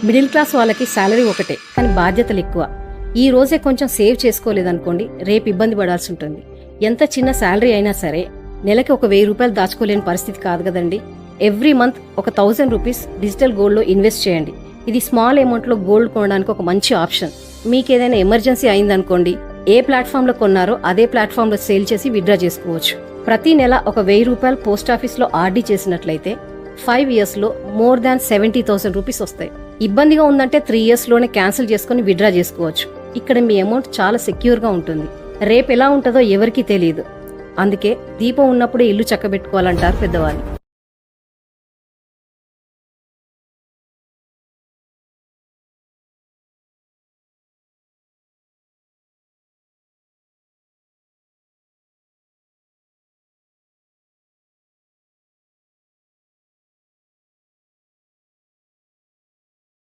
Middle class వాళ్ళకి salary ఒకటే, కానీ బాధ్యతలు ఎక్కువ. ఈ రోజే కొంచెం సేవ్ చేసుకోలేదనుకోండి, రేపు ఇబ్బంది పడాల్సి ఉంటుంది. ఎంత చిన్న శాలరీ అయినా సరే నెలకి ఒక 1000 రూపాయలు దాచుకోలేని పరిస్థితి కాదు కదండి. ఎవ్రీ మంత్ ఒక 1000 రూపీస్ డిజిటల్ గోల్డ్ లో ఇన్వెస్ట్ చేయండి. ఇది స్మాల్ అమౌంట్ లో గోల్డ్ కొనడానికి ఒక మంచి ఆప్షన్. మీకు ఏదైనా ఎమర్జెన్సీ అయిందనుకోండి, ఏ ప్లాట్ఫామ్ లో కొన్నారో అదే ప్లాట్ఫామ్ లో సేల్ చేసి విత్డ్రా చేసుకోవచ్చు. ప్రతి నెల ఒక 1000 రూపాయలు పోస్ట్ ఆఫీస్ లో ఆర్డీ చేసినట్లయితే 5 years లో మోర్ దాన్ 70,000 రూపీస్ వస్తాయి. ఇబ్బందిగా ఉందంటే 3 years లోనే క్యాన్సిల్ చేసుకుని విత్డ్రా చేసుకోవచ్చు. ఇక్కడ మీ అమౌంట్ చాలా సెక్యూర్ గా ఉంటుంది. రేపు ఎలా ఉంటుందో ఎవరికీ తెలియదు. అందుకే దీపం ఉన్నప్పుడే ఇల్లు చక్కబెట్టుకోవాలంటారు పెద్దవాళ్ళు.